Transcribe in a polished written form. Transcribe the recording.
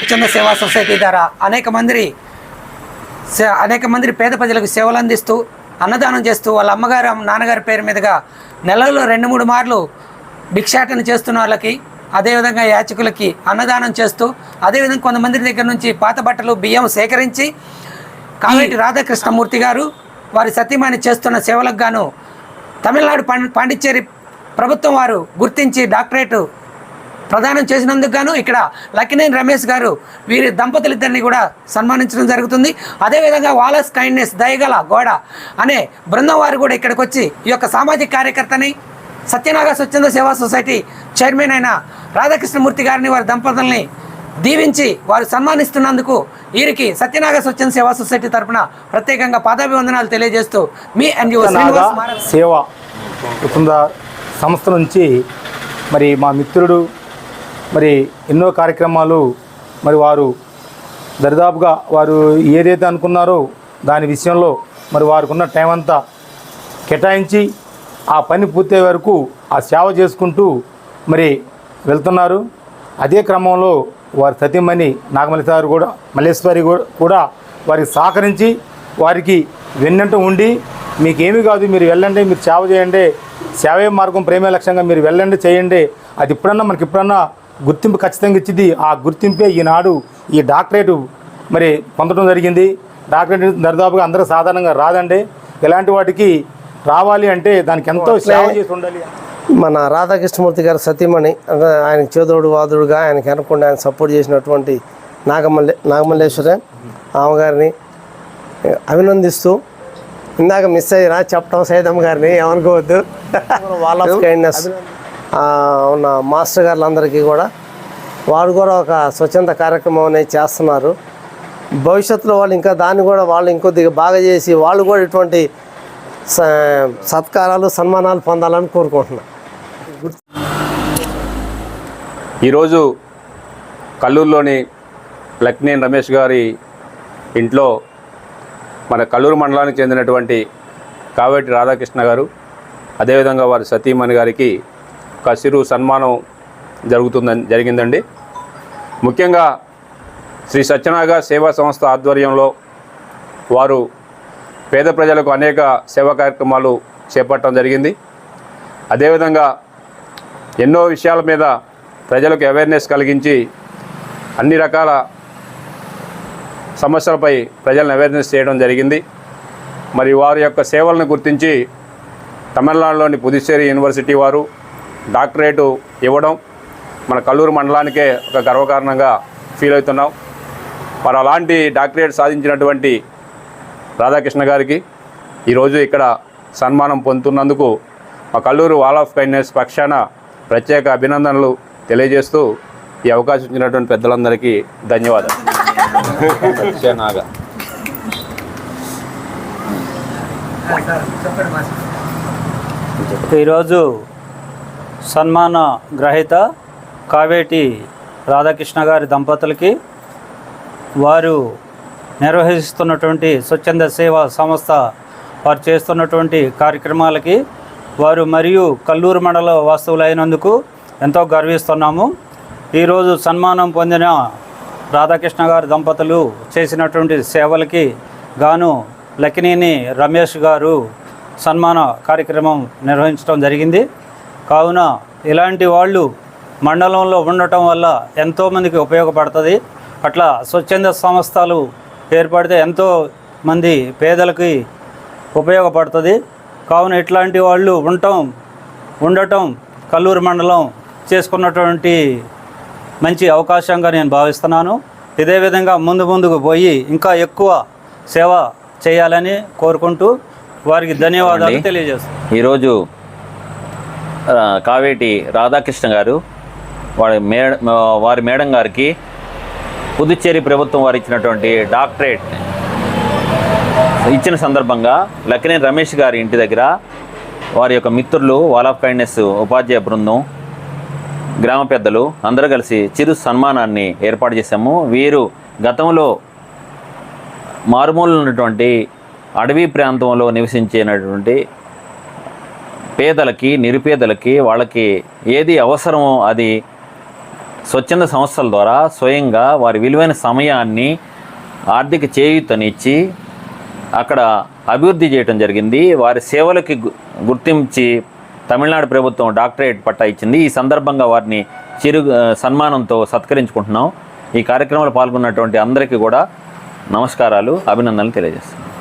స్వచ్ఛంద సేవా సొసైటీ ద్వారా అనేక మంది పేద ప్రజలకు సేవలు అందిస్తూ అన్నదానం చేస్తూ వాళ్ళ అమ్మగారు నాన్నగారి పేరు మీదుగా నెలలో 2-3 మార్లు భిక్షాటన చేస్తున్న వాళ్ళకి, అదేవిధంగా యాచకులకి అన్నదానం చేస్తూ, అదేవిధంగా కొంతమంది దగ్గర నుంచి పాత బట్టలు బియ్యం సేకరించి కావేటి రాధాకృష్ణమూర్తి గారు వారి సతీమణి చేస్తున్న సేవలకు గాను తమిళనాడు పాండిచ్చేరి ప్రభుత్వం వారు గుర్తించి డాక్టరేట్ ప్రదానం చేసినందుకు గాను ఇక్కడ లక్కినేని రమేష్ గారు వీరి దంపతులిద్దరిని కూడా సన్మానించడం జరుగుతుంది. అదేవిధంగా వాలస్ కైండ్నెస్ దయగల గోడ అనే బృందం వారు కూడా ఇక్కడికి వచ్చి ఈ యొక్క సామాజిక కార్యకర్తని సత్యనాగ స్వచ్ఛంద సేవా సొసైటీ చైర్మన్ అయిన రాధాకృష్ణమూర్తి గారిని వారి దంపతుల్ని దీవించి వారు సన్మానిస్తున్నందుకు వీరికి సత్యనాగ స్వచ్ఛంద సేవా సొసైటీ తరఫున ప్రత్యేకంగా పాదాభివందనాలు తెలియజేస్తూ మీ ఎన్జిఓ సేవా సంస్థ నుంచి మరి మా మిత్రుడు మరి ఎన్నో కార్యక్రమాలు మరి వారు దరిదాపుగా వారు ఏదైతే అనుకున్నారో దాని విషయంలో మరి వారికి ఉన్న టైం అంతా కేటాయించి ఆ పని పూర్తయ్యే వరకు ఆ సేవ చేసుకుంటూ మరి వెళ్తున్నారు. అదే క్రమంలో వారి సతీమణి మల్లేశ్వరి కూడా వారికి సహకరించి వారికి వెన్నంట ఉండి మీకేమీ కాదు, మీరు వెళ్ళండి, మీరు సేవ చేయండి, సేవే మార్గం ప్రేమే లక్ష్యంగా మీరు వెళ్ళండి, చేయండి, అది మనకి ఎప్పుడన్నా గుర్తింపు ఖచ్చితంగా ఇచ్చింది. ఆ గుర్తింపే ఈనాడు ఈ డాక్టరేట్ మరి పొందడం జరిగింది. డాక్టరేట్ దరిదాపుగా అందరూ సాధారణంగా రాదండి. ఇలాంటి వాటికి రావాలి అంటే దానికి ఎంతో సేవ చేసి ఉండాలి. మన రాధాకృష్ణమూర్తి గారి సతీమణి, ఆయన చేదోడు వాదుడుగా ఆయనకి అనుకుండా ఆయన సపోర్ట్ చేసినటువంటి నాగమల్లేశ్వరి ఆమెగారిని అభినందిస్తూ, ఇందాక మిస్ అయ్యిరా చెప్పడం సైదమ్మ గారిని ఏమనుకోవద్దు, వాల్ ఆఫ్ కైండ్నెస్ ఉన్న మాస్టర్ గారులందరికీ కూడా వారు కూడా ఒక స్వచ్ఛంద కార్యక్రమం అనేది చేస్తున్నారు. భవిష్యత్తులో వాళ్ళు ఇంకా దాన్ని కూడా వాళ్ళు ఇంకొద్దిగా బాగా చేసి వాళ్ళు కూడా ఇటువంటి సత్కారాలు సన్మానాలు పొందాలని కోరుకుంటున్నాను. ఈరోజు కల్లూరులోని లక్కినేని రమేష్ గారి ఇంట్లో మన కల్లూరు మండలానికి చెందినటువంటి కావేటి రాధాకృష్ణ గారు, అదేవిధంగా వారి సతీమణి గారికి ఒక చిరు సన్మానం జరిగిందండి. ముఖ్యంగా శ్రీ సత్యనాగ సేవా సంస్థ ఆధ్వర్యంలో వారు పేద ప్రజలకు అనేక సేవా కార్యక్రమాలు చేపట్టడం జరిగింది. అదేవిధంగా ఎన్నో విషయాల మీద ప్రజలకు అవేర్నెస్ కలిగించి అన్ని రకాల సమస్యలపై ప్రజలను అవేర్నెస్ చేయడం జరిగింది. మరి వారి యొక్క సేవలను గుర్తించి తమిళనాడులోని పుదుచ్చేరి యూనివర్సిటీ వారు డాక్టరేటు ఇవ్వడం మన కల్లూరు మండలానికే ఒక గర్వకారణంగా ఫీల్ అవుతున్నాం. మరి అలాంటి డాక్టరేట్ సాధించినటువంటి రాధాకృష్ణ గారికి ఈరోజు ఇక్కడ సన్మానం పొందుతున్నందుకు మా కల్లూరు వాల్ ఆఫ్ కైండ్నెస్ పక్షాన ప్రత్యేక అభినందనలు తెలియజేస్తూ ఈ అవకాశం ఇచ్చినటువంటి పెద్దలందరికీ ధన్యవాదాలు. ఈరోజు సన్మాన గ్రహీత కావేటి రాధాకృష్ణ గారి దంపతులకి, వారు నిర్వహిస్తున్నటువంటి స్వచ్ఛంద సేవా సంస్థ వారు చేస్తున్నటువంటి కార్యక్రమాలకి వారు మరియు కల్లూరు మండల వాస్తవులైనందుకు ఎంతో గర్విస్తున్నాము. ఈరోజు సన్మానం పొందిన రాధాకృష్ణ గారి దంపతులు చేసినటువంటి సేవలకి గాను లక్కినేని రమేష్ గారు సన్మాన కార్యక్రమం నిర్వహించడం జరిగింది. కావున ఇలాంటి వాళ్ళు మండలంలో ఉండటం వల్ల ఎంతోమందికి ఉపయోగపడుతుంది. అట్లా స్వచ్ఛంద సంస్థలు ఏర్పడితే ఎంతో మంది పేదలకి ఉపయోగపడుతుంది. కావున ఇట్లాంటి వాళ్ళు ఉండటం కల్లూరు మండలం చేసుకున్నటువంటి మంచి అవకాశంగా నేను భావిస్తున్నాను. ఇదే విధంగా ముందుకు పోయి ఇంకా ఎక్కువ సేవ చేయాలని కోరుకుంటూ వారికి ధన్యవాదాలు తెలియజేస్తాను. ఈరోజు కావేటి రాధాకృష్ణ గారు వారి మేడం గారికి పుదుచ్చేరి ప్రభుత్వం వారు ఇచ్చినటువంటి డాక్టరేట్ ఇచ్చిన సందర్భంగా లక్కినేని రమేష్ గారి ఇంటి దగ్గర వారి యొక్క మిత్రులు, వాల్ ఆఫ్ కైండ్నెస్ ఉపాధ్యాయ బృందం, గ్రామ పెద్దలు అందరూ కలిసి చిరు సన్మానాన్ని ఏర్పాటు చేశాము. వీరు గతంలో మారుమూల ఉన్నటువంటి అడవి ప్రాంతంలో నివసించేటటువంటి పేదలకి, నిరుపేదలకి, వాళ్ళకి ఏది అవసరమో అది స్వచ్ఛంద సంస్థల ద్వారా స్వయంగా వారి విలువైన సమయాన్ని ఆర్థిక చేయూతనిచ్చి అక్కడ అభివృద్ధి చేయడం జరిగింది. వారి సేవలకి గుర్తించి తమిళనాడు ప్రభుత్వం డాక్టరేట్ పట్టా ఇచ్చింది. ఈ సందర్భంగా వారిని సన్మానంతో సత్కరించుకుంటున్నాం. ఈ కార్యక్రమంలో పాల్గొన్నటువంటి అందరికీ కూడా నమస్కారాలు, అభినందనలు తెలియజేస్తున్నాం.